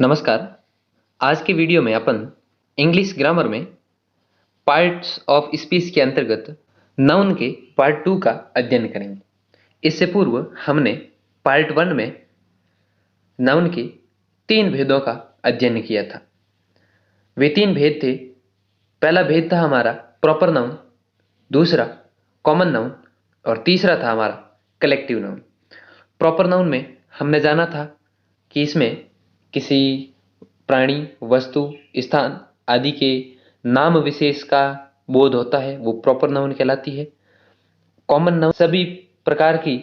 नमस्कार। आज के वीडियो में अपन इंग्लिश ग्रामर में पार्ट्स ऑफ स्पीच के अंतर्गत नाउन के पार्ट 2 का अध्ययन करेंगे। इससे पूर्व हमने पार्ट 1 में नाउन के 3 भेदों का अध्ययन किया था। वे 3 भेद थे। पहला भेद था हमारा प्रॉपर नाउन, दूसरा कॉमन नाउन और तीसरा था हमारा कलेक्टिव नाउन। प्रॉपर नाउन में हमने जाना था कि इसमें किसी प्राणी, वस्तु, स्थान आदि के नाम विशेष का बोध होता है, वो प्रॉपर नाउन कहलाती है। कॉमन नाउन सभी प्रकार की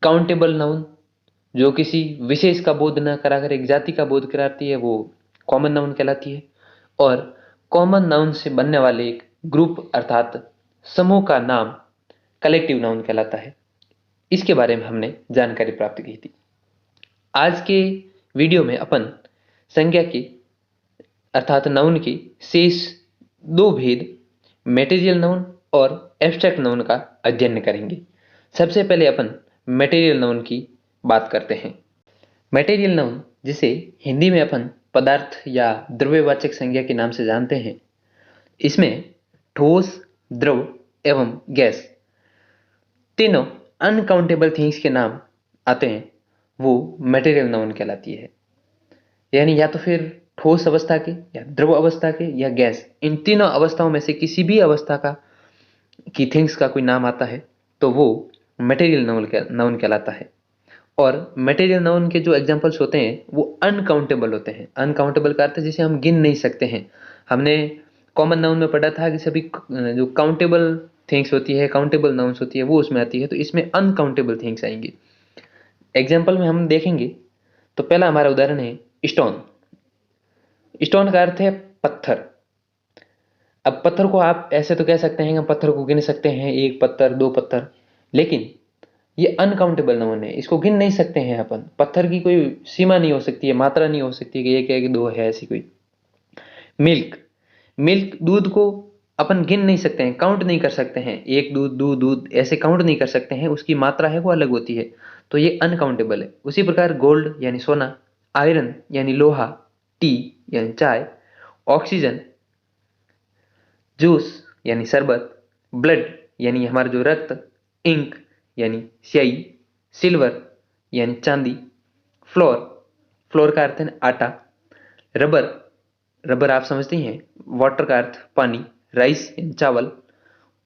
काउंटेबल नाउन जो किसी विशेष का बोध न कराकर एक जाति का बोध कराती है, वो कॉमन नाउन कहलाती है। और कॉमन नाउन से बनने वाले एक ग्रुप अर्थात समूह का नाम कलेक्टिव नाउन कहलाता है। इसके बारे में हमने जानकारी प्राप्त की थी। आज के वीडियो में अपन संज्ञा की अर्थात नाउन की शेष 2 भेद मटेरियल नाउन और एब्स्ट्रैक्ट नाउन का अध्ययन करेंगे। सबसे पहले अपन मटेरियल नाउन की बात करते हैं। मटेरियल नाउन, जिसे हिंदी में अपन पदार्थ या द्रव्यवाचक संज्ञा के नाम से जानते हैं, इसमें ठोस, द्रव एवं गैस तीनों अनकाउंटेबल थिंग्स के नाम आते हैं, वो मटेरियल नाउन कहलाती है। यानी या तो फिर ठोस अवस्था के या द्रव अवस्था के या गैस, इन तीनों अवस्थाओं में से किसी भी अवस्था का की थिंग्स का कोई नाम आता है तो वो मटेरियल नाउन कहलाता है। और मटेरियल नाउन के जो एग्जांपल्स होते हैं वो अनकाउंटेबल होते हैं। अनकाउंटेबल का अर्थ है जिसे हम गिन नहीं सकते हैं। हमने कॉमन नाउन में पढ़ा था कि सभी जो काउंटेबल थिंग्स होती है, काउंटेबल नाउन्स होती है, वो उसमें आती है। तो इसमें अनकाउंटेबल थिंग्स आएंगी। एग्जाम्पल में हम देखेंगे तो पहला हमारा उदाहरण है स्टोन। स्टोन का अर्थ है पत्थर। अब पत्थर को आप ऐसे तो कह सकते हैं कि हम पत्थर को गिन सकते हैं, 1 पत्थर, 2 पत्थर, लेकिन ये अनकाउंटेबल नाउन है, इसको गिन नहीं सकते हैं अपन। पत्थर की कोई सीमा नहीं हो सकती है, मात्रा नहीं हो सकती कि 1 है कि 2 है, ऐसी कोई। मिल्क, मिल्क दूध को अपन गिन नहीं सकते हैं, काउंट नहीं कर सकते हैं। 1 दूध, 2 दूध, ऐसे काउंट नहीं कर सकते हैं। उसकी मात्रा है वो अलग होती है, तो ये अनकाउंटेबल है। उसी प्रकार गोल्ड यानी सोना, आयरन यानी लोहा, टी यानी चाय, ऑक्सीजन, जूस यानी शरबत, ब्लड यानी हमारा जो रक्त, इंक यानी स्याही, सिल्वर यानी चांदी, फ्लोर, फ्लोर का अर्थ है आटा, रबर, रबर आप समझते हैं, वाटर का अर्थ पानी, राइस यानी चावल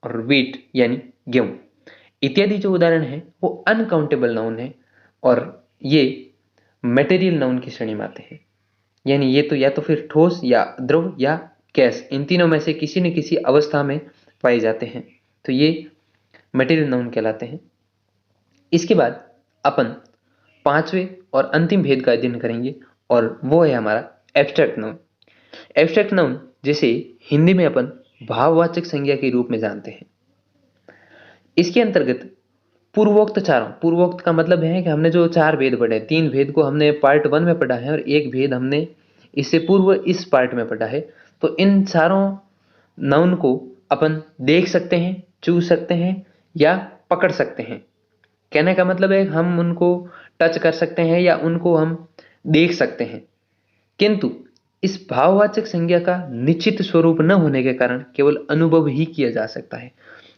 और व्हीट यानी गेहूं इत्यादि जो उदाहरण है वो अनकाउंटेबल नाउन है और ये मटेरियल नाउन की श्रेणी में आते हैं। यानी ये तो या तो फिर ठोस या द्रव या गैस, इन तीनों में से किसी न किसी अवस्था में पाए जाते हैं, तो ये मटेरियल नाउन कहलाते हैं। इसके बाद अपन 5वें और अंतिम भेद का अध्ययन करेंगे और वो है हमारा एब्स्ट्रैक्ट नाउन। एब्स्ट्रैक्ट नाउन, जिसे हिंदी में अपन भाववाचक संज्ञा के रूप में जानते हैं, इसके अंतर्गत पूर्वोक्त चारों, पूर्वोक्त का मतलब है कि हमने जो 4 भेद पढ़े, 3 भेद को हमने पार्ट 1 में पढ़ा है और 1 भेद हमने इससे पूर्व इस पार्ट में पढ़ा है। तो इन चारों नाउन को अपन देख सकते हैं, छू सकते हैं या पकड़ सकते हैं। कहने का मतलब है हम उनको टच कर सकते हैं या उनको हम देख सकते हैं, किंतु इस भाववाचक संज्ञा का निश्चित स्वरूप न होने के कारण केवल अनुभव ही किया जा सकता है।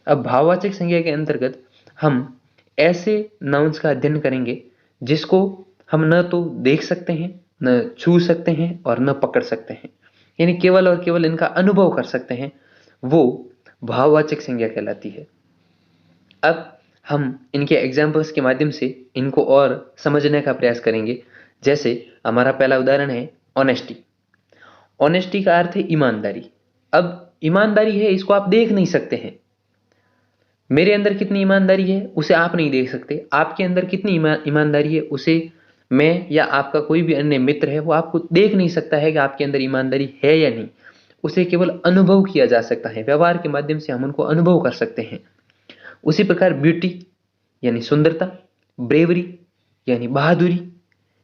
अब भाववाचक संज्ञा के अंतर्गत हम ऐसे नाउन्स का अध्ययन करेंगे जिसको हम न तो देख सकते हैं, न छू सकते हैं और न पकड़ सकते हैं, यानी केवल और केवल इनका अनुभव कर सकते हैं, वो भाववाचक संज्ञा कहलाती है। अब हम इनके एग्जाम्पल्स के माध्यम से इनको और समझने का प्रयास करेंगे। जैसे हमारा पहला उदाहरण है ऑनेस्टी। ऑनेस्टी का अर्थ है ईमानदारी। अब ईमानदारी है, इसको आप देख नहीं सकते हैं। मेरे अंदर कितनी ईमानदारी है उसे आप नहीं देख सकते, आपके अंदर कितनी ईमानदारी है उसे मैं या आपका कोई भी अन्य मित्र है वो आपको देख नहीं सकता है कि आपके अंदर ईमानदारी है या नहीं। उसे केवल अनुभव किया जा सकता है, व्यवहार के माध्यम से हम उनको अनुभव कर सकते हैं। उसी प्रकार ब्यूटी यानी सुंदरता, ब्रेवरी यानी बहादुरी,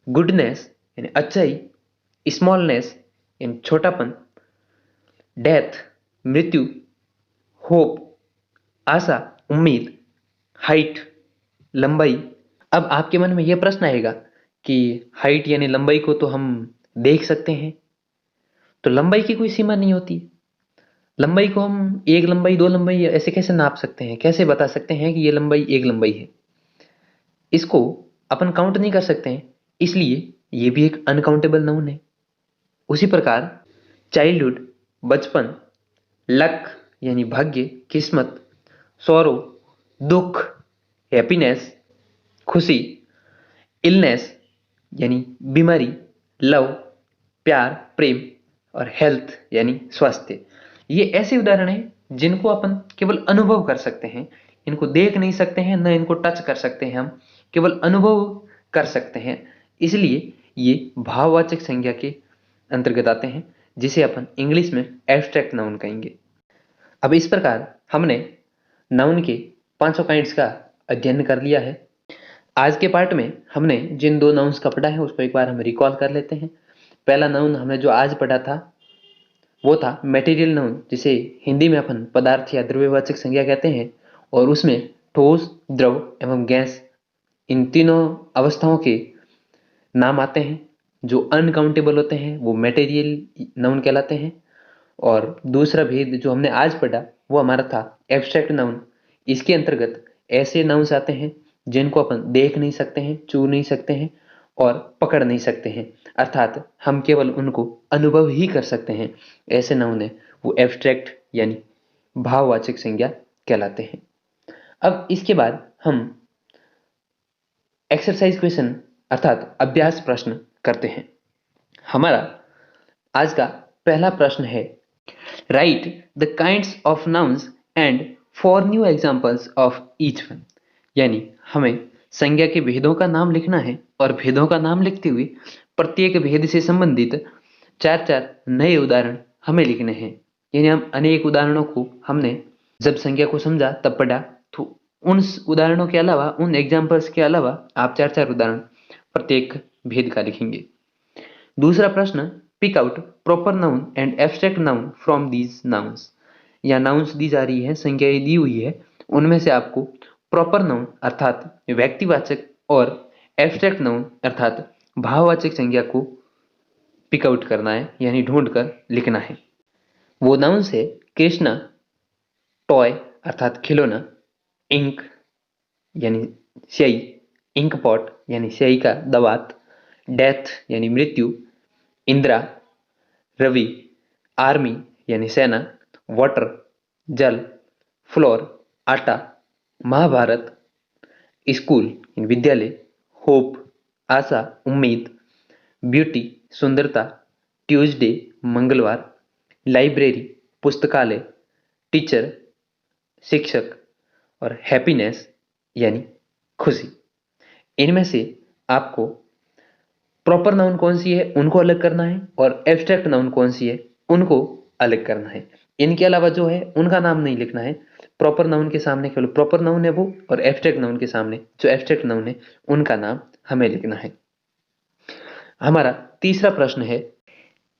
गुडनेस यानी अच्छाई, स्मॉलनेस यानी छोटापन, डेथ मृत्यु, होप आशा, उम्मीद, हाइट लंबाई। अब आपके मन में यह प्रश्न आएगा कि हाइट यानी लंबाई को तो हम देख सकते हैं। तो लंबाई की कोई सीमा नहीं होती। लंबाई को हम एक लंबाई, दो लंबाई ऐसे कैसे नाप सकते हैं, कैसे बता सकते हैं कि ये लंबाई एक लंबाई है? इसको अपन काउंट नहीं कर सकते हैं, इसलिए ये भी एक अनकाउंटेबल नाउन है। उसी प्रकार चाइल्डहुड, बचपन, लक यानी भाग्य, किस्मत, सौरो, दुख, हैप्पीनेस, खुशी, इलनेस यानी बीमारी, लव, प्यार, प्रेम, और हेल्थ यानी स्वास्थ्य, ये ऐसे उदाहरण हैं जिनको अपन केवल अनुभव कर सकते हैं। इनको देख नहीं सकते हैं, न इनको टच कर सकते हैं, हम केवल अनुभव कर सकते हैं। इसलिए ये भाववाचक संज्ञा के अंतर्गत आते हैं, जिसे अपन इंग्लिश में एब्स्ट्रैक्ट नाउन कहेंगे। अब इस प्रकार हमने नाउन के पांचों काइंड्स का अध्ययन कर लिया है। आज के पार्ट में हमने जिन दो नाउन्स का पढ़ा है उसको एक बार हम रिकॉल कर लेते हैं। पहला नाउन हमने जो आज पढ़ा था वो था मटेरियल नाउन, जिसे हिंदी में अपन पदार्थ या द्रव्यवाचक संज्ञा कहते हैं, और उसमें ठोस, द्रव एवं गैस, इन तीनों अवस्थाओं के नाम आते हैं। जो अनकाउंटेबल होते हैं वो मटेरियल नाउन कहलाते हैं। और दूसरा भेद जो हमने आज पढ़ा वो हमारा था एब्स्ट्रैक्ट नाउन। इसके अंतर्गत ऐसे नाउन्स आते हैं जिनको अपन देख नहीं सकते हैं, छू नहीं सकते हैं और पकड़ नहीं सकते हैं, अर्थात हम केवल उनको अनुभव ही कर सकते हैं। ऐसे नाउन है वो एब्स्ट्रैक्ट यानी भाववाचक संज्ञा कहलाते हैं। अब इसके बाद हम एक्सरसाइज क्वेश्चन अर्थात अभ्यास प्रश्न करते हैं। हमारा आज का पहला प्रश्न है, right the kinds of nouns and 4 new examples of each one. यानी हमें संज्ञा के भेदों का नाम लिखना है और भेदों का नाम लिखते हुए प्रत्येक भेद से संबंधित 4-4 नए उदाहरण हमें लिखने हैं। यानी हम अनेक उदाहरणों को हमने जब संज्ञा को समझा तब पढ़ा, तो उन उदाहरणों के अलावा, उन एग्जाम्पल्स के अलावा आप 4-4 उदाहरण प्रत्येक भेद का लिखेंगे। दूसरा प्रश्न, pick out proper noun and abstract noun from these nouns. या नाउन्स दी जा रही है, संज्ञाएं दी हुई है, उनमें से आपको प्रॉपर नाउन अर्थात व्यक्तिवाचक और एब्स्ट्रैक्ट नाउन अर्थात भाववाचक संज्ञा को पिक आउट करना है, यानी ढूंढ कर लिखना है। वो नाउन्स है कृष्णा, टॉय अर्थात खिलौना, इंक यानी स्याही, इंक पॉट यानी स्याही का दवात, डेथ यानी मृत्यु, इंदिरा, रवि, आर्मी यानी सेना, वाटर जल, फ्लोर आटा, महाभारत, स्कूल यानी विद्यालय, होप आशा उम्मीद, ब्यूटी सुंदरता, ट्यूसडे मंगलवार, लाइब्रेरी पुस्तकालय, टीचर शिक्षक, और हैप्पीनेस यानी खुशी। इनमें से आपको प्रॉपर नाउन कौन सी है उनको अलग करना है और एब्स्ट्रैक्ट नाउन कौन सी है उनको अलग करना है। इनके अलावा जो है उनका नाम नहीं लिखना है। प्रॉपर नाउन के सामने केवल प्रॉपर नाउन है वो, और एब्स्ट्रैक्ट नाउन के सामने जो एब्स्ट्रैक्ट नाउन है उनका नाम हमें लिखना है। हमारा तीसरा प्रश्न है,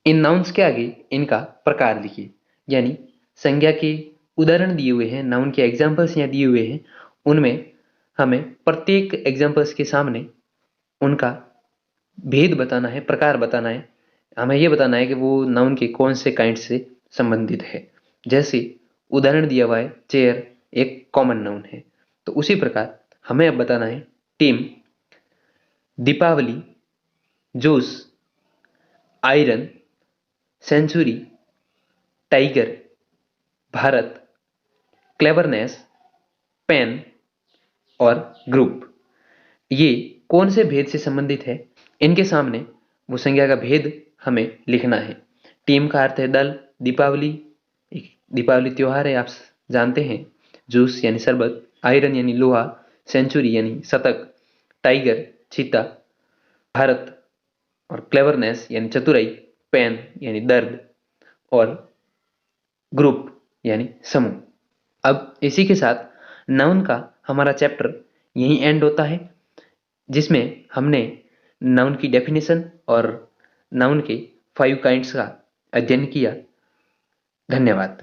इन नाउन्स के आगे इनका प्रकार लिखिए। यानी संज्ञा के उदाहरण दिए हुए हैं, नाउन के एग्जाम्पल्स यहाँ दिए हुए हैं, उनमें हमें प्रत्येक एग्जाम्पल्स के सामने उनका भेद बताना है, प्रकार बताना है। हमें यह बताना है कि वो नाउन के कौन से काइंड से संबंधित है। जैसे उदाहरण दिया हुआ है, चेयर एक कॉमन नाउन है, तो उसी प्रकार हमें अब बताना है team, Deepawali, juice, iron, century, tiger, Bharat, cleverness, pen और ग्रुप, ये कौन से भेद से संबंधित है। इनके सामने वो संज्ञा का भेद हमें लिखना है। टीम का अर्थ है दल, दीपावली एक दीपावली त्योहार है आप जानते हैं, जूस यानी शरबत, आयरन यानी लोहा, सेंचुरी यानी शतक, टाइगर चीता, भारत और क्लेवरनेस यानी चतुराई, पेन यानी दर्द और ग्रुप यानी समूह। अब इसी के साथ नाउन का हमारा चैप्टर यहीं एंड होता है, जिसमें हमने नाउन की डेफिनेशन और नाउन के 5 काइंड्स का अध्ययन किया। धन्यवाद।